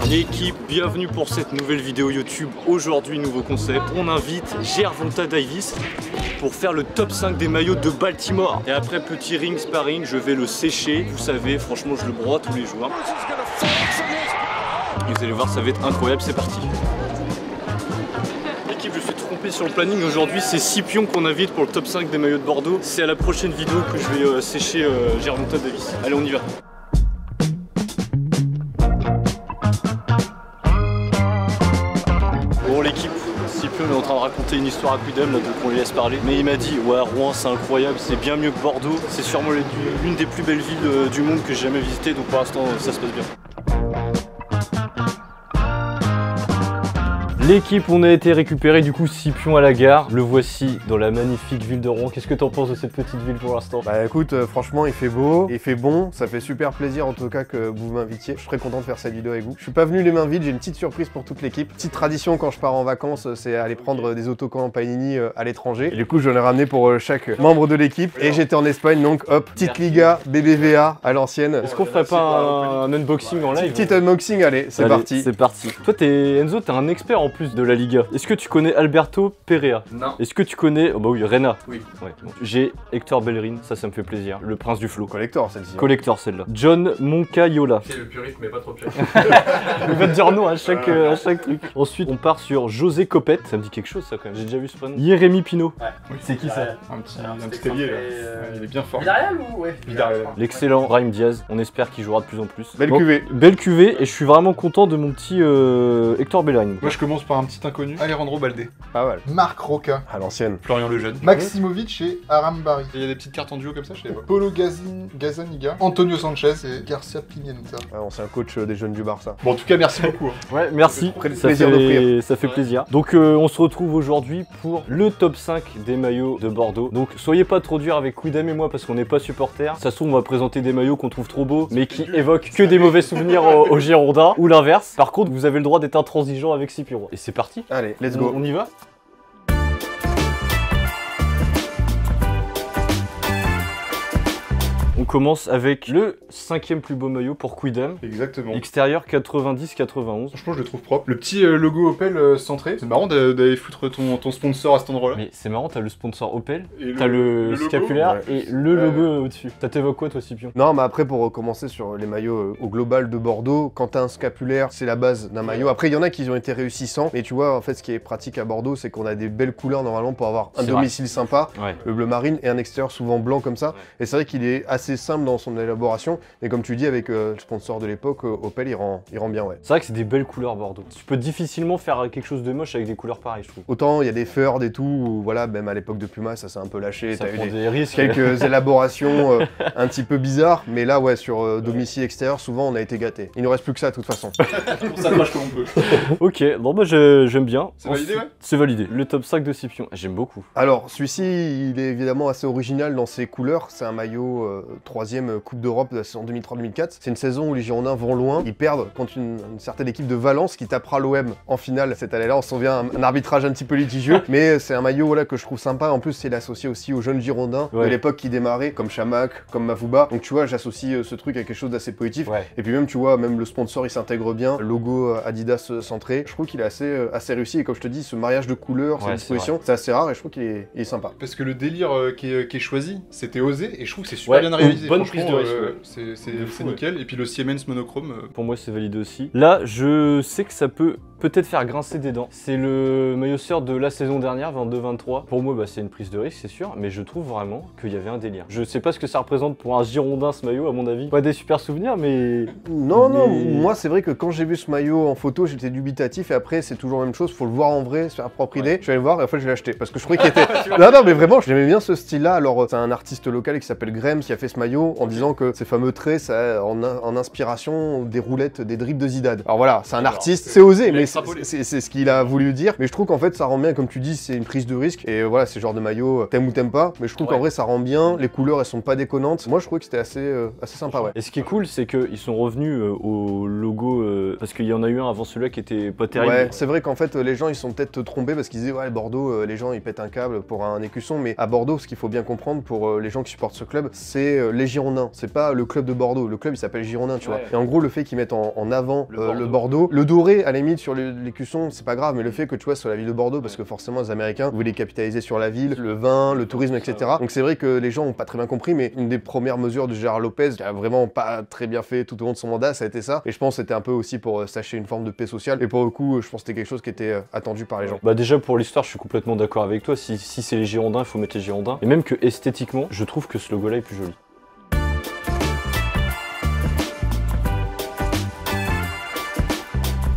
L'équipe, bienvenue pour cette nouvelle vidéo YouTube. Aujourd'hui, nouveau concept. On invite Gervonta Davis pour faire le top 5 des maillots de Baltimore. Et après petit ring sparring, je vais le sécher. Vous savez, franchement, je le broie tous les jours. Et vous allez voir, ça va être incroyable. C'est parti. L'équipe, je suis trompé sur le planning. Aujourd'hui, c'est Scipion qu'on invite pour le top 5 des maillots de Bordeaux. C'est à la prochaine vidéo que je vais sécher Gervonta Davis. Allez, on y va. Bon l'équipe, Scipion est en train de raconter une histoire à Quidam, là, donc on lui laisse parler. Mais il m'a dit, ouais, Rouen c'est incroyable, c'est bien mieux que Bordeaux. C'est sûrement l'une des plus belles villes du monde que j'ai jamais visité, donc pour l'instant ça se passe bien. L'équipe, on a été récupéré du coup Scipion à la gare. Le voici dans la magnifique ville de Rouen. Qu'est-ce que t'en penses de cette petite ville pour l'instant? Bah écoute, franchement il fait beau, il fait bon, ça fait super plaisir en tout cas que vous m'invitiez. Je suis très content de faire cette vidéo avec vous. Je suis pas venu les mains vides, j'ai une petite surprise pour toute l'équipe. Petite tradition quand je pars en vacances, c'est aller prendre des autocollants Panini à l'étranger. Et du coup j'en ai ramené pour chaque membre de l'équipe. Et j'étais en Espagne donc hop, petite Liga, BBVA à l'ancienne. Est-ce qu'on ferait pas un unboxing en live? Petit unboxing, allez, c'est parti. C'est parti. Toi Enzo, t'es un expert en plus de la Liga. Est-ce que tu connais Alberto Perea? Non. Est-ce que tu connais... Oh bah oui, Reina. Oui. Ouais, bon. J'ai Hector Bellerin, ça me fait plaisir. Le prince du flow. Collector celle-ci. Collector celle-là. John Moncayola. C'est le puriste mais pas trop puriste. Il va te dire non à chaque truc. Ensuite, on part sur José Copette. Ça me dit quelque chose ça quand même, j'ai déjà vu ce prénom. Jérémy Pinault. Ouais. Oui. C'est qui ça? Un petit ailier là. Il est bien fort. Villarreal ou ouais? Villarreal. L'excellent Brahim Diaz. On espère qu'il jouera de plus en plus. Belle Bon, cuvée. Belle cuvée et je suis vraiment content de mon petit Hector Bellerin. Moi je commence par un petit inconnu. Alejandro Balde. Pas mal. Marc Roca, À l'ancienne. Florian Lejeune. Maximovic et Aram Barry. Il y a des petites cartes en duo comme ça, je sais pas. Polo Gazaniga, Antonio Sanchez et Garcia Pimienta. Ah, on c'est un coach des jeunes du Barça. Bon en tout cas merci beaucoup. Ouais, merci. Plaisir d'offrir. Ça fait plaisir. Donc on se retrouve aujourd'hui pour le top 5 des maillots de Bordeaux. Donc soyez pas trop durs avec Quidam et moi parce qu'on n'est pas supporters. Ça se trouve on va présenter des maillots qu'on trouve trop beaux mais qui évoquent que des mauvais souvenirs aux Girondins ou l'inverse. Par contre vous avez le droit d'être intransigeant avec Scipion. Et c'est parti. Allez, let's go. On y va? On commence avec le 5e plus beau maillot pour Quidam. Exactement. Extérieur 90-91. Franchement je le trouve propre. Le petit logo Opel centré. C'est marrant d'aller foutre ton sponsor à cet endroit là. Mais c'est marrant, t'as le sponsor Opel, Et t'as le logo. scapulaire Ouais. et le logo au-dessus. Ça t'évoque quoi toi Scipion? Non, mais après, pour recommencer sur les maillots au global de Bordeaux, quand t'as un scapulaire, c'est la base d'un maillot. Après, il y en a qui ont été réussissants, mais tu vois, en fait, ce qui est pratique à Bordeaux, c'est qu'on a des belles couleurs normalement pour avoir un C'est domicile sympa, Ouais. le bleu marine et un extérieur souvent blanc comme ça. Ouais. Et c'est vrai qu'il est assez simple dans son élaboration, mais comme tu dis, avec le sponsor de l'époque, Opel, il rend bien, ouais. C'est vrai que c'est des belles couleurs Bordeaux. Tu peux difficilement faire quelque chose de moche avec des couleurs pareilles, je trouve. Autant il y a des Ford et tout, où, voilà, même à l'époque de Puma, ça s'est un peu lâché. Ça T'as eu prend des- des risques. quelques élaborations un petit peu bizarres, mais là, ouais, sur domicile extérieur, souvent, on a été gâtés. Il nous reste plus que ça, de toute façon. On s'accroche comme on peut. Ok, bon bah j'aime bien. C'est validé, ouais. C'est validé. Le top 5 de Scipion, j'aime beaucoup. Alors, celui-ci, il est évidemment assez original dans ses couleurs. C'est un maillot 3e Coupe d'Europe de la saison 2003-2004. C'est une saison où les Girondins vont loin. Ils perdent contre une certaine équipe de Valence qui tapera l'OM en finale cette année-là. On s'en vient un arbitrage un petit peu litigieux, mais c'est un maillot voilà, que je trouve sympa. En plus, c'est associé aussi aux jeunes Girondins de Ouais. l'époque qui démarraient, comme Chamac, comme Mavouba. Donc tu vois, j'associe ce truc à quelque chose d'assez positif. Ouais. Et puis même, tu vois, même le sponsor, il s'intègre bien. Logo Adidas centré. Je trouve qu'il est assez réussi. Et comme je te dis, ce mariage de couleurs, cette Ouais, disposition, c'est assez rare et je trouve qu'il est sympa. Parce que le délire qui est choisi, c'était osé et je trouve que c'est super Ouais, bien réalisé. bonne Franchement, prise de risque, c'est fou, nickel. Et puis le Siemens monochrome. Pour moi c'est validé aussi. Là, je sais que ça peut peut-être faire grincer des dents. C'est le maillot sœur de la saison dernière, 22-23. Pour moi, bah, c'est une prise de risque, c'est sûr, mais je trouve vraiment qu'il y avait un délire. Je sais pas ce que ça représente pour un Girondin ce maillot, à mon avis. Pas des super souvenirs, mais... Non, non, Mais- moi c'est vrai que quand j'ai vu ce maillot en photo, j'étais dubitatif et après c'est toujours la même chose, faut le voir en vrai, se faire propre idée. Je suis allé le voir et en fait je l'ai acheté parce que je trouvais qu'il était... non, non, mais vraiment, j'aimais bien ce style-là. Alors c'est un artiste local qui s'appelle Grems qui a fait ce maillot en disant que ces fameux traits, ça a en inspiration des roulettes, des dribbles de Zidane. Alors voilà, c'est un artiste, c'est osé, il a mais extrapolé. c'est ce qu'il a voulu dire. Mais je trouve qu'en fait ça rend bien, comme tu dis, c'est une prise de risque et voilà, c'est le genre de maillot, t'aimes ou t'aimes pas, mais je trouve qu'en vrai ça rend bien, les couleurs elles sont pas déconnantes. Moi je trouvais que c'était assez sympa, ouais. Et ce qui est cool, c'est qu'ils sont revenus au logo parce qu'il y en a eu un avant celui-là qui était pas terrible. Ouais, c'est vrai qu'en fait les gens ils sont peut-être trompés parce qu'ils disaient ouais Bordeaux, les gens ils pètent un câble pour un écusson, mais à Bordeaux ce qu'il faut bien comprendre pour les gens qui supportent ce club, c'est les Girondins, c'est pas le club de Bordeaux, le club il s'appelle Girondins, tu vois. Et en gros le fait qu'ils mettent en avant le Bordeaux, le doré à la limite sur l'écusson c'est pas grave, mais le fait que tu vois sur la ville de Bordeaux, parce que forcément les Américains voulaient capitaliser sur la ville, le vin, le tourisme, etc. Donc c'est vrai que les gens ont pas très bien compris, mais une des premières mesures de Gérard Lopez qui a vraiment pas très bien fait tout au long de son mandat, ça a été ça. Et je pense que c'était un peu aussi pour sacher une forme de paix sociale. Et pour le coup, je pense que c'était quelque chose qui était attendu par les gens. Bah déjà pour l'histoire, je suis complètement d'accord avec toi. Si c'est les Girondins, il faut mettre les Girondins. Et même que esthétiquement, je trouve que ce logo-là est plus joli.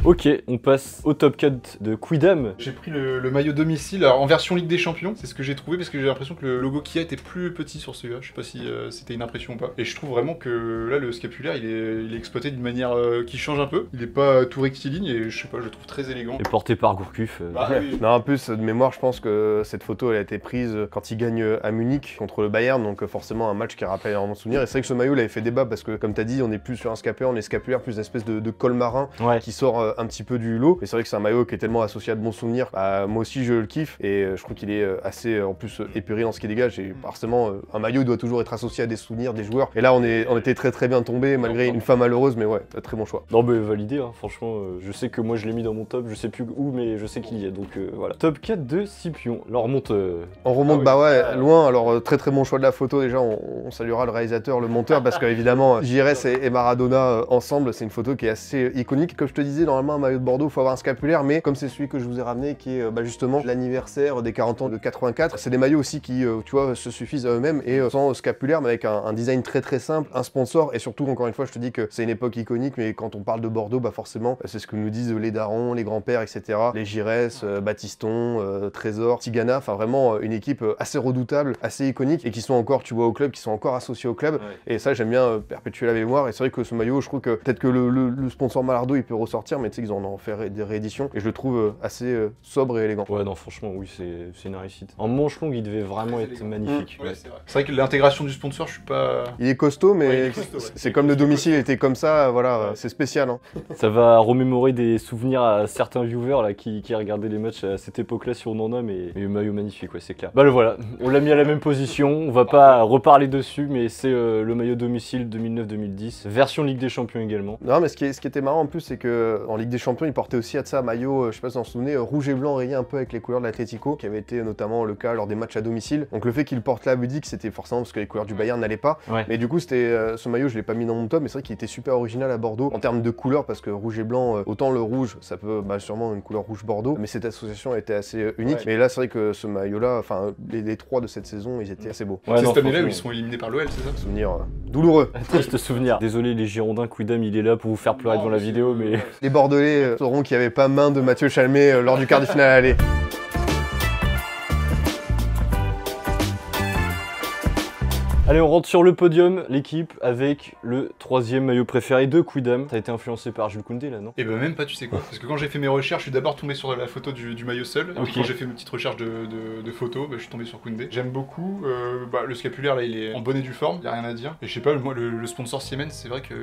Ok, on passe au top 4 de Quidam. J'ai pris le maillot domicile alors, en version Ligue des Champions, c'est ce que j'ai trouvé parce que j'ai l'impression que le logo Kia était plus petit sur celui-là, je sais pas si c'était une impression ou pas. Et je trouve vraiment que là le scapulaire il est exploité d'une manière qui change un peu, il est pas tout rectiligne et je sais pas, je le trouve très élégant. Et porté par Gourcuff. Oui. Non, en plus de mémoire, je pense que cette photo elle a été prise quand il gagne à Munich contre le Bayern, donc forcément un match qui rappelle énormément de souvenirs. Et c'est vrai que ce maillot il avait fait débat parce que comme t'as dit, on est plus sur un scapulaire, on est scapulaire plus une espèce de col marin qui sort un petit peu du lot. Et c'est vrai que c'est un maillot qui est tellement associé à de bons souvenirs. Bah, moi aussi je le kiffe et je trouve qu'il est assez en plus épuré dans ce qu'il dégage. Et forcément un maillot il doit toujours être associé à des souvenirs des joueurs. Et là on était très bien tombé malgré une fin malheureuse, mais ouais, très bon choix. Non mais validé, hein. Franchement, je sais que moi je l'ai mis dans mon top, je sais plus où, mais je sais qu'il y est, donc voilà. Top 4 de Scipion. Alors on remonte, bah ouais, loin. Alors très bon choix de la photo. Déjà on saluera le réalisateur, le monteur, parce qu'évidemment Giresse et Maradona ensemble, c'est une photo qui est assez iconique. Comme je te disais, normalement un maillot de Bordeaux, il faut avoir un scapulaire, mais comme c'est celui que je vous ai ramené, qui est justement l'anniversaire des 40 ans de 84, c'est des maillots aussi qui, tu vois, se suffisent à eux-mêmes et sans scapulaire, mais avec un design très simple, un sponsor, et surtout, encore une fois, je te dis que c'est une époque iconique, mais quand on parle de Bordeaux, bah forcément, c'est ce que nous disent les darons, les grands-pères, etc. Les Giresse, Battiston, Trésor, Tigana, enfin vraiment une équipe assez redoutable, assez iconique, et qui sont encore, tu vois, au club, qui sont encore associés au club, et ça, j'aime bien perpétuer la mémoire, et c'est vrai que ce maillot, je trouve que peut-être que le sponsor Malardo, il peut ressortir, mais tu sais qu'ils en ont fait des rééditions, et je le trouve assez sobre et élégant. Ouais, non, franchement, oui, c'est une réussite. En manche longue, il devait vraiment être magnifique. Ouais, c'est vrai que l'intégration du sponsor, je suis pas... Il est costaud, mais ouais, c'est comme le domicile était comme ça, voilà, c'est spécial. Hein. Ça va remémorer des souvenirs à certains viewers là, qui regardaient les matchs à cette époque-là, si on en a, mais maillot magnifique, ouais, c'est clair. Bah le voilà, on l'a mis à la même position, on va pas reparler dessus, mais c'est le maillot domicile 2009-2010, version Ligue des Champions également. Non, mais ce qui était marrant en plus, c'est que en Ligue des Champions, il portait aussi à ça un maillot, je sais pas si vous en souvenez, rouge et blanc rayé un peu avec les couleurs de l'Atlético, qui avait été notamment le cas lors des matchs à domicile. Donc le fait qu'il porte là, Budik, c'était forcément parce que les couleurs du Bayern n'allaient pas. Ouais. Mais du coup, c'était ce maillot, je l'ai pas mis dans mon top, mais c'est vrai qu'il était super original à Bordeaux en termes de couleurs, parce que rouge et blanc, autant le rouge, ça peut sûrement une couleur rouge Bordeaux, mais cette association était assez unique. Ouais. Mais là, c'est vrai que ce maillot-là, enfin les trois de cette saison, ils étaient assez beaux. Ouais, c'est cette année-là où ils sont éliminés par l'OL, c'est ça? Souvenir douloureux. Triste souvenir. Désolé les Girondins, Quidam, il est là pour vous faire pleurer devant la vidéo, mais... Les Bordelais sauront qu'il n'y avait pas main de Mathieu Chalmé lors du quart de finale aller. Allez, on rentre sur le podium, l'équipe, avec le troisième maillot préféré de Quidam. T'as été influencé par Jules Koundé là, non? Et ben même pas, tu sais quoi. Parce que quand j'ai fait mes recherches, je suis d'abord tombé sur la photo du maillot seul. Okay. Quand j'ai fait une petite recherche de photos, je suis tombé sur Koundé. J'aime beaucoup. Le scapulaire là, il est en bonne et due forme, y a rien à dire. Et je sais pas, moi le sponsor Siemens, c'est vrai que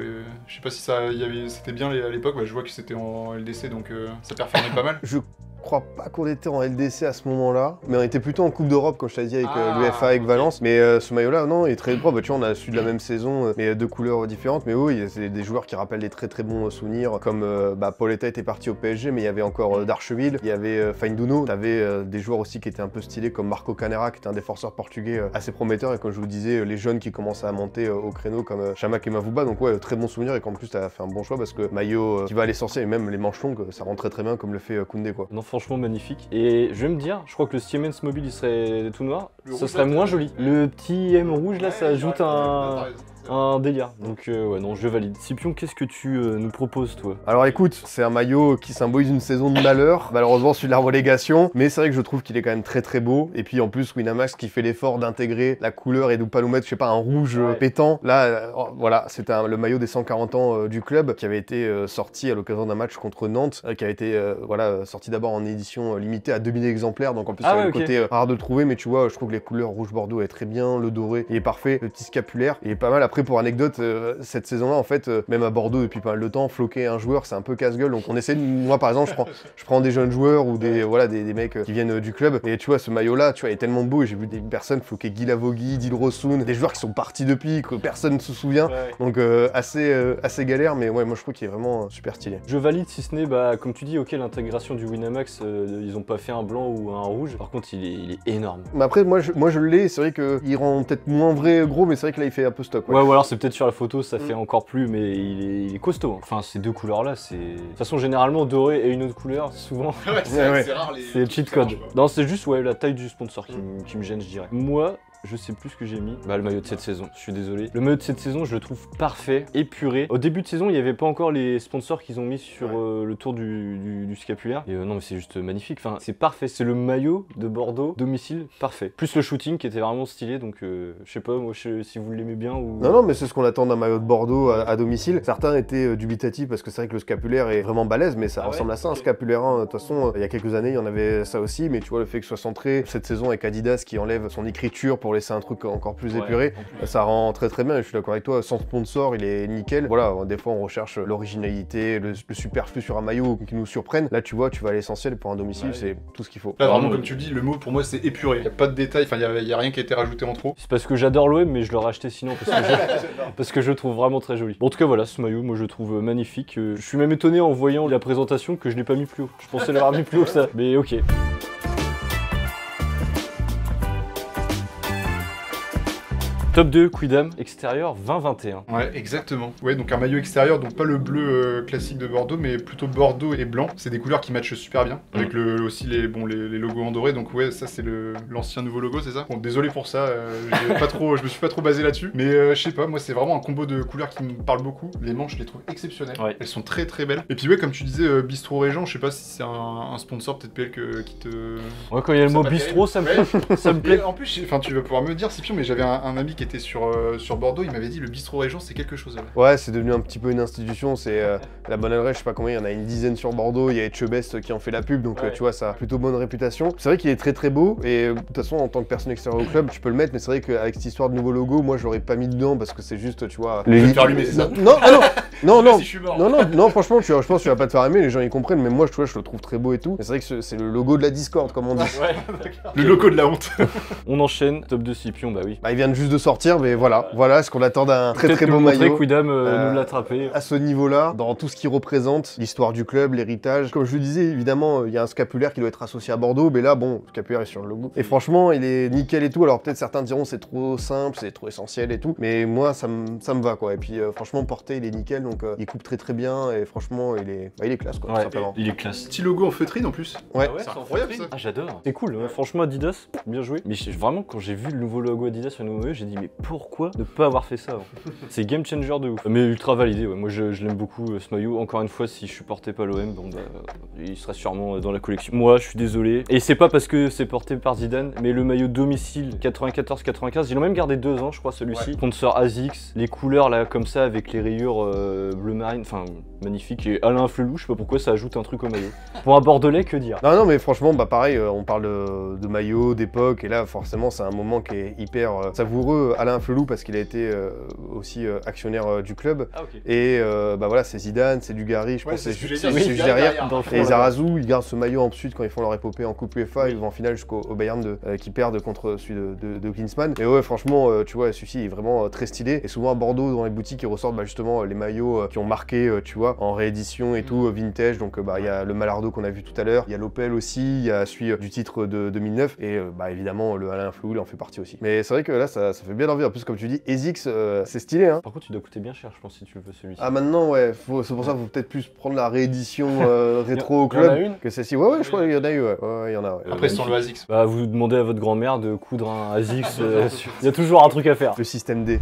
je sais pas si c'était bien à l'époque. Je vois que c'était en LDC, donc ça performait pas mal. Je crois pas qu'on était en LDC à ce moment-là, mais on était plutôt en Coupe d'Europe, comme je t'avais dit, avec l'UEFA, avec Valence. Mais ce maillot-là, non, il est très propre. Tu vois, on a su de la même saison, mais deux couleurs différentes. Mais oui, c'est des joueurs qui rappellent des très bons souvenirs, comme Pauletta était parti au PSG, mais il y avait encore Darcheville, il y avait Fainduno. T'avais des joueurs aussi qui étaient un peu stylés, comme Marco Canera, qui était un défenseur portugais assez prometteur. Et comme je vous disais, les jeunes qui commençaient à monter au créneau, comme Chamak et Mavouba. Donc ouais, très bon souvenir, et qu'en plus, t'as fait un bon choix, parce que maillot qui va à l'essentiel, et même les manches longues, ça rentre très bien, comme le fait Koundé, quoi. Non, franchement, magnifique. Et je vais me dire, je crois que le Siemens mobile il serait tout noir, ça serait moins joli. Le petit M rouge là, ça ajoute un délire. Donc ouais, non, je valide. Scipion, qu'est-ce que tu nous proposes toi? Alors écoute, c'est un maillot qui symbolise une saison de malheur, malheureusement celui de la relégation, mais c'est vrai que je trouve qu'il est quand même très beau. Et puis en plus Winamax qui fait l'effort d'intégrer la couleur et de pas nous mettre, je sais pas, un rouge pétant. Là, voilà, c'était le maillot des 140 ans du club qui avait été sorti à l'occasion d'un match contre Nantes, qui a été sorti d'abord en édition limitée à 2000 exemplaires, donc en plus le côté rare de le trouver, mais tu vois, je trouve que les couleurs rouge bordeaux est très bien, le doré il est parfait, le petit scapulaire il est pas mal. Après Après, pour anecdote, cette saison-là, en fait, même à Bordeaux depuis pas mal de temps, floquer un joueur, c'est un peu casse-gueule. Donc on essaie, moi par exemple, je prends des jeunes joueurs ou des mecs qui viennent du club. Et tu vois, ce maillot-là, tu vois, il est tellement beau. Et j'ai vu des personnes floquer Guy Lavogui, Dil Rosun, des joueurs qui sont partis depuis, que personne ne se souvient. Ouais. Donc assez galère, mais ouais, moi je trouve qu'il est vraiment super stylé. Je valide si ce n'est, comme tu dis, ok, l'intégration du Winamax, ils ont pas fait un blanc ou un rouge. Par contre, il est énorme. Mais après, moi je l'ai, c'est vrai qu'il rend peut-être moins vrai gros, mais c'est vrai que là il fait un peu stock. Ouais, ou alors c'est peut-être sur la photo, ça fait encore plus, mais il est costaud. Enfin, ces deux couleurs-là, c'est. De toute façon, généralement, doré et une autre couleur, souvent. Ouais, c'est rare les. C'est le cheat code. Non, c'est juste la taille du sponsor qui me gêne, je dirais. Moi, je sais plus ce que j'ai mis. Le maillot de cette saison, je suis désolé. Le maillot de cette saison, je le trouve parfait, épuré. Au début de saison, il n'y avait pas encore les sponsors qu'ils ont mis sur le tour du scapulaire. Et non, mais c'est juste magnifique. Enfin, c'est parfait. C'est le maillot de Bordeaux, domicile, parfait. Plus le shooting qui était vraiment stylé. Donc, je sais pas, moi, si vous l'aimez bien ou. Non, mais c'est ce qu'on attend d'un maillot de Bordeaux à domicile. Certains étaient dubitatifs parce que c'est vrai que le scapulaire est vraiment balèze, mais ça ressemble à ça, un scapulaire. De toute façon, il y a quelques années, il y en avait ça aussi. Mais tu vois, le fait que ce soit centré cette saison avec Adidas qui enlève son écriture pour laisser un truc encore plus épuré, ça rend très très bien. Je suis d'accord avec toi, sans sponsor, il est nickel. Voilà, des fois on recherche l'originalité, le superflu sur un maillot qui nous surprenne. Là, tu vois, tu vas à l'essentiel pour un domicile, c'est tout ce qu'il faut. Là, vraiment, comme tu le dis, le mot pour moi c'est épuré. Il n'y a pas de détails, enfin, il y a rien qui a été rajouté en trop. C'est parce que j'adore l'OM, mais je l'aurais acheté sinon parce que je le trouve vraiment très joli. Bon, en tout cas, voilà, ce maillot, moi je le trouve magnifique. Je suis même étonné en voyant la présentation que je l'ai pas mis plus haut. Je pensais l'avoir mis plus haut que ça, mais ok. Top 2, Quidam, extérieur 2021. Ouais, exactement. Ouais, donc un maillot extérieur, donc pas le bleu classique de Bordeaux, mais plutôt Bordeaux et blanc. C'est des couleurs qui matchent super bien, avec aussi les logos en doré. Donc ouais, ça c'est l'ancien nouveau logo, c'est ça? Bon, désolé pour ça, je me suis pas trop basé là-dessus. Mais je sais pas, moi c'est vraiment un combo de couleurs qui me parle beaucoup. Les manches, je les trouve exceptionnelles. Ouais. Elles sont très très belles. Et puis ouais, comme tu disais, Bistro Régent, je sais pas si c'est un sponsor peut-être PL qui te... Ouais, quand il y a le mot bistrot, ça me plaît. Ça me plaît. En plus, tu vas pouvoir me dire, Scipion, mais j'avais un ami qui était sur Bordeaux, il m'avait dit le Bistro Régent c'est quelque chose. Ouais, c'est devenu un petit peu une institution, c'est la bonne adresse, je sais pas combien, il y en a une dizaine sur Bordeaux, il y a Etchebest qui en fait la pub, donc tu vois, ça a plutôt bonne réputation. C'est vrai qu'il est très très beau, et de toute façon, en tant que personne extérieure au club, tu peux le mettre, mais c'est vrai qu'avec cette histoire de nouveau logo, moi je l'aurais pas mis dedans parce que c'est juste, tu vois. Je vais te faire allumer, c'est ça? Non, franchement, je pense que tu vas pas te faire aimer, les gens ils comprennent, mais moi je le trouve très beau et tout. Mais c'est vrai que c'est le logo de la Discord, comme on dit. Le logo de la honte. On enchaîne, top 2 Scipion, bah oui. Bah, il vient juste de sortir, mais voilà ce qu'on attend d'un très très beau maillot. Quidam nous l'attraper. À ce niveau-là, dans tout ce qui représente l'histoire du club, l'héritage. Comme je le disais, évidemment, il y a un scapulaire qui doit être associé à Bordeaux, mais là, bon, le scapulaire est sur le logo. Et franchement, il est nickel et tout. Alors peut-être certains diront c'est trop simple, c'est trop essentiel et tout, mais moi ça me va quoi. Et puis franchement, porté, il est nickel, donc il coupe très très bien et franchement, il est classe quoi, tout simplement. Il est classe. Petit logo en feutrine en plus. Ouais, c'est incroyable ça. Ah, j'adore. C'est cool, franchement Adidas, bien joué. Mais vraiment, quand j'ai vu le nouveau logo Adidas sur le nouveau maillot, j'ai dit mais pourquoi ne pas avoir fait ça avant? C'est game changer de ouf. Mais ultra validé, ouais. Moi je l'aime beaucoup ce maillot. Encore une fois, si je supportais pas l'OM, bon bah il serait sûrement dans la collection. Moi je suis désolé. Et c'est pas parce que c'est porté par Zidane, mais le maillot domicile 94-95, ils l'ont même gardé 2 ans je crois celui-ci. Sponsor ASICS, les couleurs là comme ça avec les rayures bleu marine, enfin magnifique. Et Alain Flelou, je sais pas pourquoi ça ajoute un truc au maillot. Pour un Bordelais, que dire? Non mais franchement, bah pareil, on parle de maillot, d'époque, et là forcément c'est un moment qui est hyper savoureux. Alain Flelou parce qu'il a été aussi actionnaire du club. Ah, okay. Et bah voilà, c'est Zidane, c'est Dugarry, je pense c'est juste derrière. Et Zarazou, ils gardent ce maillot ensuite quand ils font leur épopée en Coupe UEFA, ils vont en finale jusqu'au Bayern qui perdent contre celui de Klinsmann. Et ouais, franchement, tu vois, celui-ci est vraiment très stylé. Et souvent à Bordeaux, dans les boutiques, ils ressortent justement les maillots qui ont marqué, tu vois, en réédition et tout, vintage. Donc bah il y a le Malardo qu'on a vu tout à l'heure, il y a l'Opel aussi, il y a celui du titre de 2009 et bah évidemment le Alain Flelou, il en fait partie aussi. Mais c'est vrai que là, ça fait bien envie. En plus, comme tu dis, ASICS, c'est stylé, hein. Par contre, il doit coûter bien cher, je pense, si tu veux celui-ci. Ah maintenant, ouais, c'est pour ça qu'il faut peut-être plus prendre la réédition rétro au club que celle-ci. Ouais, je crois qu'il y en a eu, ouais, il y en a. Ouais. Après, sans le ASICS. Bah, vous demandez à votre grand-mère de coudre un ASICS, il y a toujours un truc à faire. Le système D.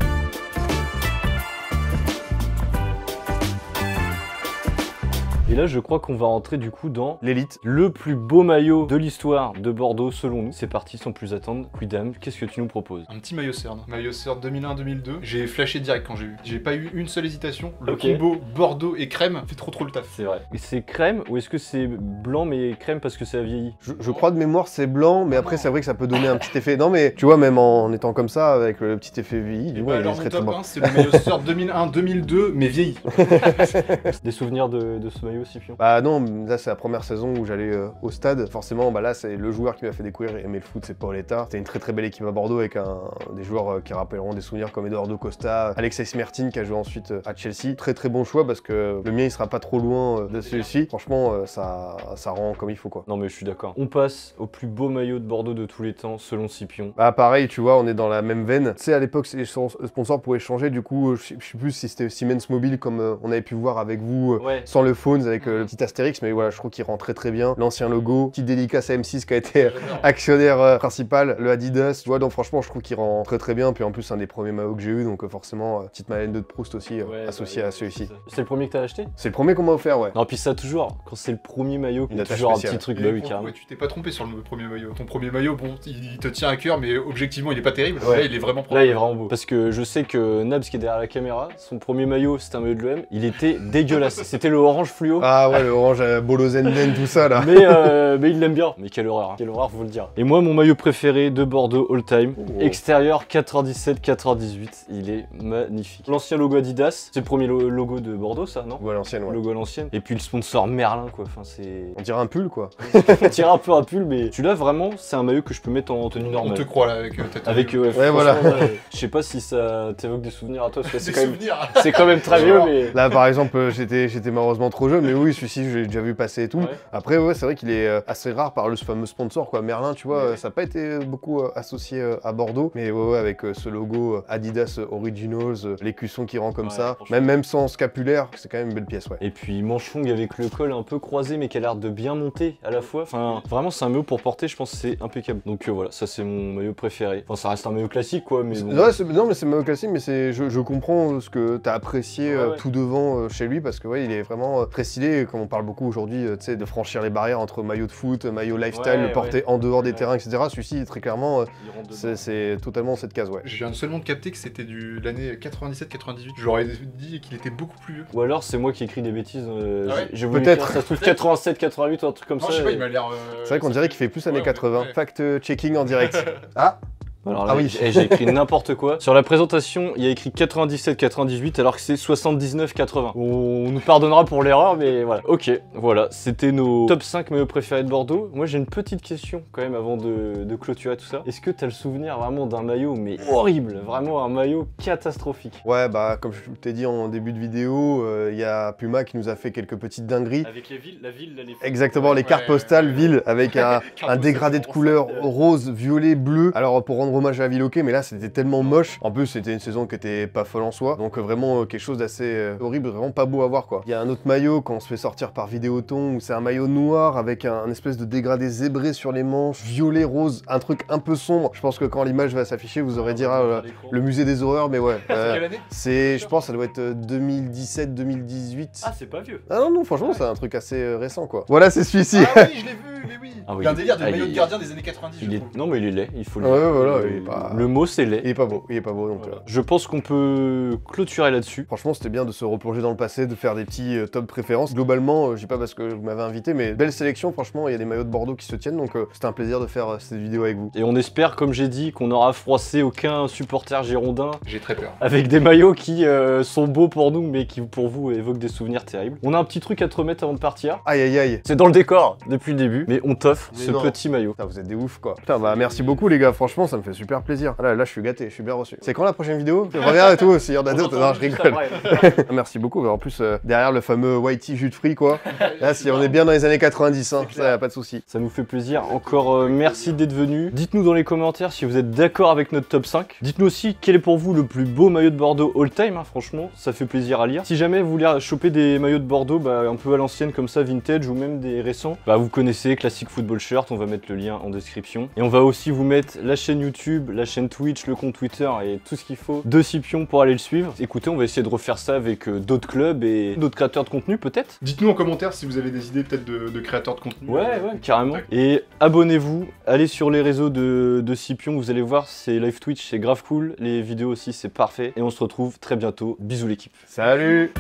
Et là, je crois qu'on va rentrer du coup dans L'élite. le plus beau maillot de l'histoire de Bordeaux selon nous. C'est parti sans plus attendre. Quidam, qu'est-ce que tu nous proposes? Un petit maillot CERN. Maillot CERN 2001-2002. J'ai flashé direct quand j'ai vu. J'ai pas eu une seule hésitation. Le Ok. combo Bordeaux et crème fait trop le taf. C'est vrai. Et c'est crème ou est-ce que c'est blanc mais crème parce que ça a vieilli? Je crois de mémoire c'est blanc, mais après c'est vrai que ça peut donner un petit effet. Non mais tu vois, même en étant comme ça, avec le petit effet vieilli, du coup il est alors très mon très top bon. 1, c'est le maillot CERN 2001-2002, mais vieilli. Des souvenirs de ce maillot, Scipion? Bah non, là c'est la première saison où j'allais au stade. Forcément, bah là c'est le joueur qui m'a fait découvrir et aimer le foot, c'est Paoletta. C'était une très très belle équipe à Bordeaux avec des joueurs qui rappelleront des souvenirs comme Eduardo Costa, Alexis Mertin qui a joué ensuite à Chelsea. Très très bon choix parce que le mien il sera pas trop loin de celui-ci. Franchement, ça rend comme il faut quoi. Non mais je suis d'accord. On passe au plus beau maillot de Bordeaux de tous les temps selon Scipion. Bah pareil, tu vois, on est dans la même veine. Tu sais, à l'époque, les sponsors pouvaient changer. Du coup, je sais plus si c'était Siemens Mobile comme on avait pu voir avec vous, Ouais. sans le Phones, avec le petit Astérix. Mais voilà, je trouve qu'il rend très très bien. L'ancien logo, petite dédicace à M6 qui a été actionnaire principal, le Adidas. Tu vois, donc franchement, je trouve qu'il rend très très bien. Puis en plus, c'est un des premiers maillots que j'ai eu. Donc forcément, petite Madeleine de Proust aussi Ouais, associée bah, à celui-ci. C'est le premier que t'as acheté? C'est le premier qu'on m'a offert, ouais. Non, puis ça toujours, quand c'est le premier maillot, il y a attache toujours un spéciale. petit truc, Et bah oui, pour le coup, carrément. ouais, tu t'es pas trompé sur le premier maillot. Ton premier maillot, bon, il te tient à cœur, mais objectivement, il est pas terrible. Ouais. Là, il est vraiment propre. Là, il est vraiment beau. Parce que je sais que Nabs, qui est derrière la caméra, son premier maillot, c'était un maillot de l'OM, il était dégueulasse. C'était le orange fluo. Ah ouais, le orange Bolo Zenden, tout ça là. Mais il l'aime bien. Mais quelle horreur, hein. Quelle horreur, faut le dire. Et moi, mon maillot préféré de Bordeaux all time, Oh. extérieur 97-98, il est magnifique. L'ancien logo Adidas, c'est le premier logo de Bordeaux, ça, non? Ou à l'ancienne, ouais. Logo à l'ancienne. Et puis le sponsor Merlin, quoi. Enfin, c'est. On dirait un pull, quoi. On tire un peu un pull, mais celui-là, vraiment, c'est un maillot que je peux mettre en tenue On normale. te croit là avec ta tenue. Avec Ouais, franchement, voilà. je sais pas si ça t'évoque des souvenirs à toi, parce que c'est Des quand même, souvenirs. c'est quand même très vieux, mais. Là, par exemple, j'étais malheureusement trop jeune, mais oui, celui-ci, j'ai déjà vu passer et tout. Ouais. Après, ouais, c'est vrai qu'il est assez rare par le fameux sponsor, quoi. Merlin, tu vois, ça n'a pas été beaucoup associé à Bordeaux, mais ouais, avec ce logo Adidas Originals, l'écusson qui rend comme Ouais, ça, franchement. même sans scapulaire, c'est quand même une belle pièce, ouais. Et puis manche longue avec le col un peu croisé, mais qui a l'air de bien monter à la fois. Enfin, vraiment, c'est un maillot pour porter, je pense que c'est impeccable. Donc voilà, ça c'est mon maillot préféré. Enfin, ça reste un maillot classique, quoi, mais bon. Ouais, non, mais c'est maillot classique, mais je comprends ce que t'as apprécié Ouais. tout devant chez lui, parce que ouais, il est vraiment très stylé, et comme on parle beaucoup aujourd'hui, tu sais, de franchir les barrières entre maillot de foot, maillot lifestyle, Ouais, le porter en dehors des Ouais. terrains, etc. Celui-ci, très clairement, Il rentre dedans. c'est totalement cette case, ouais. Je viens seulement de capter que c'était de l'année 97-98. J'aurais dit qu'il était beaucoup plus vieux. Ou alors c'est moi qui écris des bêtises. Ah ouais J'ai voulu Peut-être. écrire, ça se trouve 87-88 ou un truc comme Non, ça. je sais pas, et- il m'a l'air. C'est vrai qu'on dirait qu'il fait plus années Ouais, 80. ouais. Fact-checking en direct. Ah, Alors là, Ah oui. j'ai écrit n'importe quoi. Sur la présentation, il y a écrit 97-98 alors que c'est 79-80. On nous pardonnera pour l'erreur, mais voilà. Ok, voilà, c'était nos top 5 maillots préférés de Bordeaux. Moi, j'ai une petite question quand même avant de clôturer tout ça. Est-ce que t'as le souvenir vraiment d'un maillot, mais horrible, vraiment un maillot catastrophique? ouais, bah, comme je t'ai dit en début de vidéo, il y a Puma qui nous a fait quelques petites dingueries. Avec la ville, là, les Exactement, les cartes postales ville avec un dégradé de couleurs rose, violet, bleu. Alors pour rendre hommage à la ville, ok, mais là c'était tellement moche. En plus c'était une saison qui était pas folle en soi, donc vraiment quelque chose d'assez horrible, vraiment pas beau à voir quoi. Il y a un autre maillot quand on se fait sortir par Vidéoton où c'est un maillot noir avec un espèce de dégradé zébré sur les manches, violet, rose, un truc un peu sombre. Je pense que quand l'image va s'afficher, vous aurez dire le musée des horreurs, mais ouais. Quelle année C'est, je pense, ça doit être 2017-2018. Ah, c'est pas vieux. Ah non, franchement, c'est un truc assez récent, quoi. Voilà, c'est celui-ci. Ah oui, je l'ai vu, mais oui. Ah oui, Il y a un délire de ah, maillot de il- gardien des années 90. Il je est... trouve. Non, mais il est laid, il faut le Ouais, dire. voilà, il est pas- Le mot, c'est laid. Il est pas beau, donc Voilà. Je pense qu'on peut clôturer là-dessus. franchement c'était bien de se replonger dans le passé, de faire des petits top préférences. Globalement, je dis pas parce que vous m'avez invité, mais belle sélection, franchement, il y a des maillots de Bordeaux qui se tiennent, donc c'était un plaisir de faire cette vidéo avec vous. Et on espère, comme j'ai dit, qu'on n'aura froissé aucun supporter girondin J'ai très peur. avec des maillots qui sont beaux pour nous, mais qui pour vous évoquent des souvenirs terribles. On a un petit truc à te remettre avant de partir. Aïe aïe aïe. C'est dans le décor depuis le début, mais on t'offre Mais ce non. petit maillot. Putain, vous êtes des ouf quoi. Putain, bah merci beaucoup les gars, franchement ça me fait super plaisir. Là je suis gâté, je suis bien reçu. C'est quand la prochaine vidéo? Je reviens et tout, s'il y en a d'autres. Non, je rigole. Merci beaucoup. En plus, derrière le fameux Whitey jus de fruits quoi. Là, si on est bien dans les années 90, hein, ça y a pas de souci. Ça nous fait plaisir. Encore merci d'être venu. Dites-nous dans les commentaires si vous êtes d'accord avec notre top 5. Dites-nous aussi quel est pour vous le plus beau maillot de Bordeaux all time. Hein, franchement, ça fait plaisir à lire. Si jamais vous voulez choper des maillots de Bordeaux un peu à l'ancienne comme ça, vintage ou même des récents, vous connaissez Classic Football Football Shirt, on va mettre le lien en description. Et on va aussi vous mettre la chaîne YouTube, la chaîne Twitch, le compte Twitter et tout ce qu'il faut de Scipion pour aller le suivre. Écoutez, on va essayer de refaire ça avec d'autres clubs et d'autres créateurs de contenu peut-être. Dites-nous en commentaire si vous avez des idées peut-être de créateurs de contenu. Ouais, carrément. Et abonnez-vous, allez sur les réseaux de Scipion, vous allez voir, c'est live Twitch, c'est grave cool. Les vidéos aussi, c'est parfait. Et on se retrouve très bientôt. Bisous l'équipe. Salut!